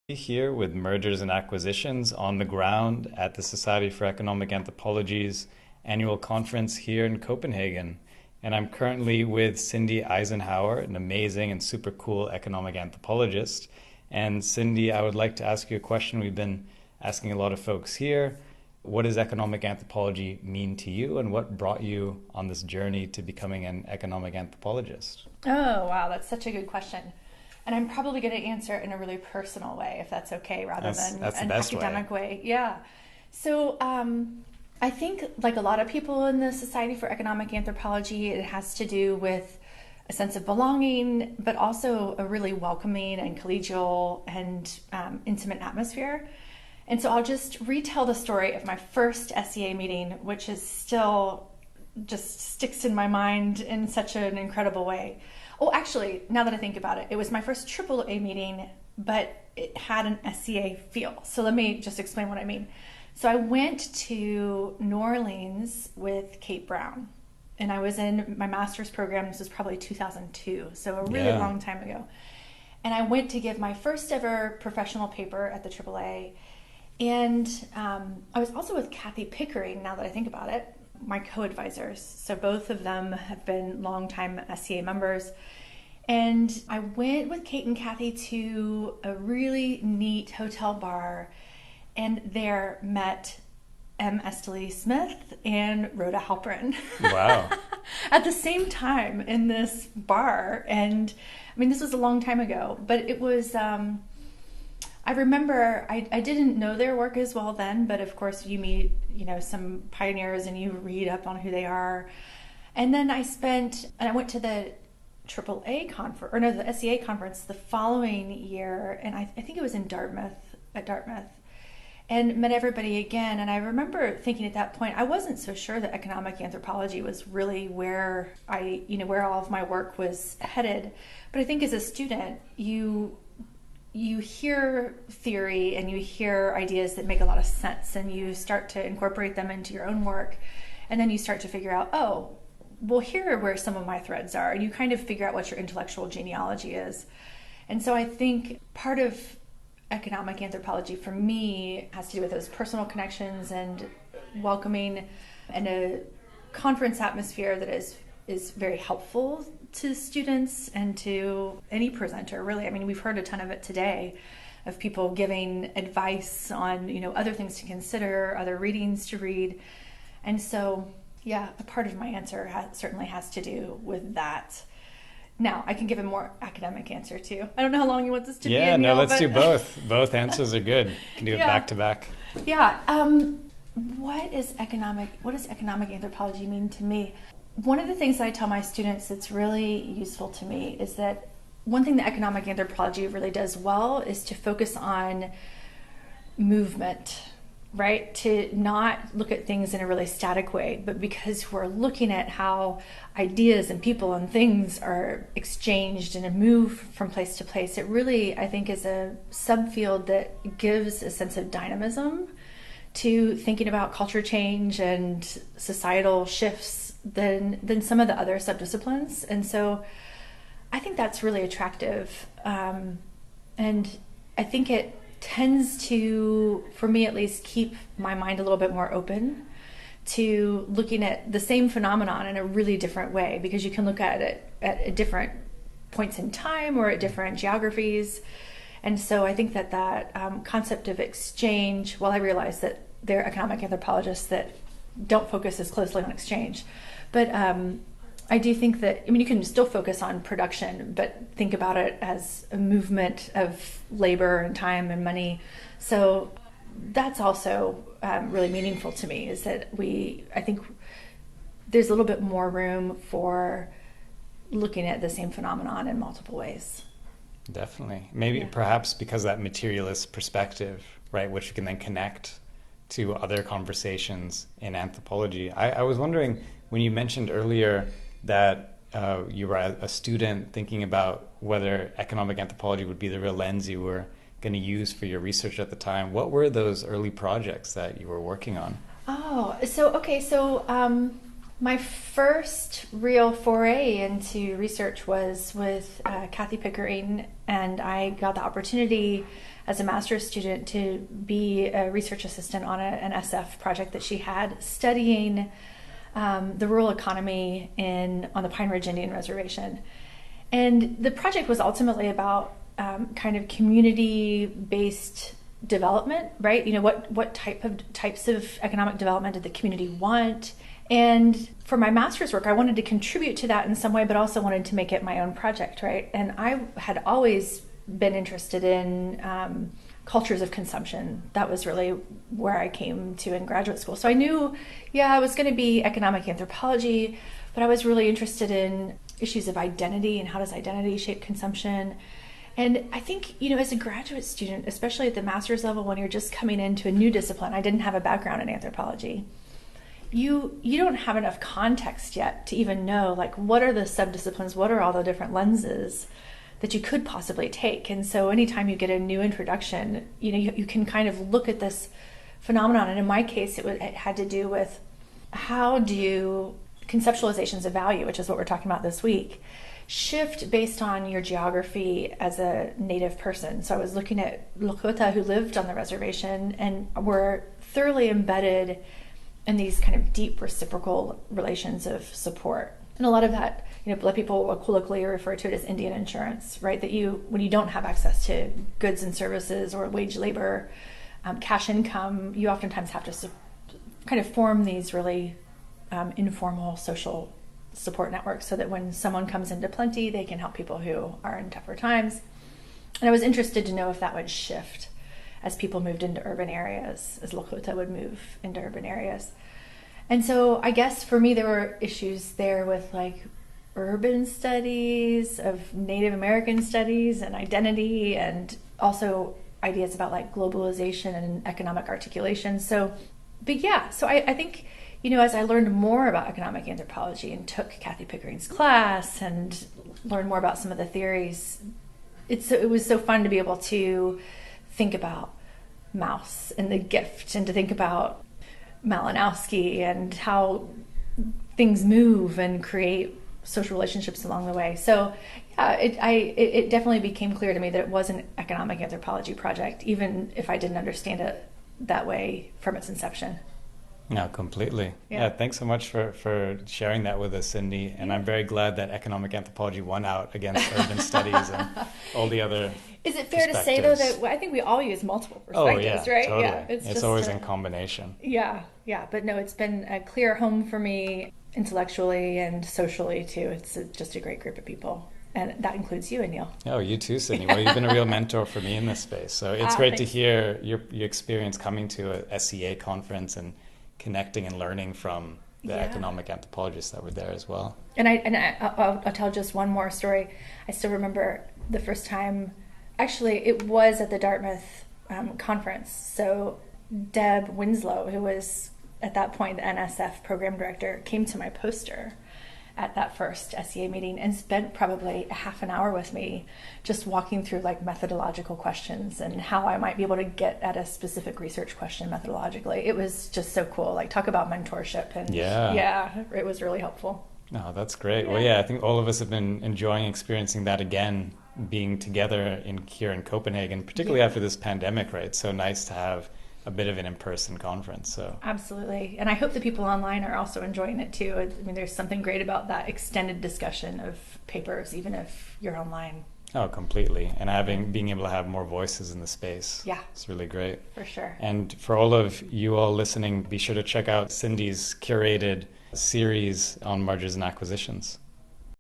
Here with mergers and acquisitions on the ground at the Society for Economic Anthropology's annual conference here in Copenhagen. And I'm currently with Cindy Isenhour, an amazing and super cool economic anthropologist. And Cindy, I would like to ask you a question we've been asking a lot of folks here. What does economic anthropology mean to you, and what brought you on this journey to becoming an economic anthropologist? Oh, wow, that's such a good question. And I'm probably going to answer it in a really personal way, if that's okay, rather than That's the an best academic way. Yeah. So I think, like a lot of people in the Society for Economic Anthropology, it has to do with a sense of belonging, but also a really welcoming and collegial and intimate atmosphere. And so I'll just retell the story of my first SEA meeting, which is still just sticks in my mind in such an incredible way. Oh, actually, now that I think about it, it was my first AAA meeting, but it had an SEA feel. So let me just explain what I mean. So I went to New Orleans with Kate Brown, and I was in my master's program. This was probably 2002, so a really long time ago. And I went to give my first ever professional paper at the AAA. And I was also with Kathy Pickering, now that I think about it, my co-advisors. So both of them have been longtime SCA members. And I went with Kate and Kathy to a really neat hotel bar, and there met M. Estelle Smith and Rhoda Halpern. Wow. At the same time in this bar. And I mean, this was a long time ago, but it was... I remember I didn't know their work as well then, but of course you meet, some pioneers and you read up on who they are. And then I went to the AAA conference, or no, the SEA conference the following year, and I think it was in Dartmouth, and met everybody again. And I remember thinking at that point, I wasn't so sure that economic anthropology was really where where all of my work was headed. But I think as a student, you hear theory and you hear ideas that make a lot of sense, and you start to incorporate them into your own work, and then you start to figure out, oh, well, here are where some of my threads are, and you kind of figure out what your intellectual genealogy is. And so I think part of economic anthropology for me has to do with those personal connections and welcoming, and a conference atmosphere that is very helpful to students and to any presenter, really. I mean, we've heard a ton of it today, of people giving advice on, other things to consider, other readings to read. And so, yeah, a part of my answer certainly has to do with that. Now, I can give a more academic answer too. I don't know how long you want this to be. Yeah, no, let's do both. Both answers are good. You can do it back to back. Yeah. What does economic anthropology mean to me? One of the things that I tell my students that's really useful to me is that one thing that economic anthropology really does well is to focus on movement, right? To not look at things in a really static way, but because we're looking at how ideas and people and things are exchanged and move from place to place, it really, I think, is a subfield that gives a sense of dynamism to thinking about culture change and societal shifts than some of the other subdisciplines. And so I think that's really attractive. And I think it tends to, for me at least, keep my mind a little bit more open to looking at the same phenomenon in a really different way, because you can look at it at different points in time or at different geographies. And so I think that concept of exchange, while I realize that there are economic anthropologists that don't focus as closely on exchange, but I do think that, you can still focus on production, but think about it as a movement of labor and time and money. So that's also really meaningful to me, is that I think there's a little bit more room for looking at the same phenomenon in multiple ways. Definitely. Maybe perhaps because of that materialist perspective, right, which you can then connect to other conversations in anthropology. I was wondering, when you mentioned earlier that you were a student thinking about whether economic anthropology would be the real lens you were going to use for your research at the time, what were those early projects that you were working on? Oh, so My first real foray into research was with Kathy Pickering, and I got the opportunity as a master's student to be a research assistant on an SF project that she had studying the rural economy on the Pine Ridge Indian Reservation. And the project was ultimately about kind of community-based development, right? What types of economic development did the community want? And for my master's work, I wanted to contribute to that in some way, but also wanted to make it my own project, right? And I had always been interested in cultures of consumption. That was really where I came to in graduate school. So I knew, I was going to be economic anthropology, but I was really interested in issues of identity and how does identity shape consumption. And I think, as a graduate student, especially at the master's level, when you're just coming into a new discipline, I didn't have a background in anthropology. You don't have enough context yet to even know, like, what are the subdisciplines, what are all the different lenses that you could possibly take. And so anytime you get a new introduction, you can kind of look at this phenomenon. And in my case, it had to do with how do conceptualizations of value, which is what we're talking about this week, shift based on your geography as a native person. So I was looking at Lakota who lived on the reservation and were thoroughly embedded in these kind of deep reciprocal relations of support. And a lot of that, people will colloquially refer to it as Indian insurance, right? That when you don't have access to goods and services or wage labor, cash income, you oftentimes have to kind of form these really informal social support networks so that when someone comes into plenty, they can help people who are in tougher times. And I was interested to know if that would shift as people moved into urban areas, as Lakota would move into urban areas. And so I guess for me, there were issues there with like urban studies, of Native American studies and identity, and also ideas about like globalization and economic articulation. So I think, as I learned more about economic anthropology and took Kathy Pickering's class and learned more about some of the theories, it was so fun to be able to think about Maus and the gift, and to think about Malinowski and how things move and create social relationships along the way. So it definitely became clear to me that it was an economic anthropology project, even if I didn't understand it that way from its inception. No, completely. Yeah, thanks so much for sharing that with us, Cindy. And I'm very glad that economic anthropology won out against urban studies and all the other Is it fair to say, though, that I think we all use multiple perspectives, right? Totally. Yeah, it's always in combination. Yeah. But no, it's been a clear home for me intellectually and socially, too. It's just a great group of people. And that includes you, Aneil. Oh, you too, Cindy. Well, you've been a real mentor for me in this space. So it's great to hear your experience coming to a SCA conference and connecting and learning from the economic anthropologists that were there as well. And I'll tell just one more story. I still remember the first time, actually it was at the Dartmouth conference. So Deb Winslow, who was at that point the NSF program director, came to my poster at that first SCA meeting and spent probably a half an hour with me just walking through like methodological questions and how I might be able to get at a specific research question methodologically. It was just so cool. Like, talk about mentorship. And it was really helpful. Oh, that's great. Well, I think all of us have been enjoying experiencing that again, being together here in Copenhagen, particularly after this pandemic, right? It's so nice to have a bit of an in-person conference. So absolutely. And I hope the people online are also enjoying it too. I mean, there's something great about that extended discussion of papers, even if you're online. Oh, completely. And being able to have more voices in the space. Yeah. It's really great. For sure. And for all of you all listening, be sure to check out Cindy's curated series on mergers and acquisitions.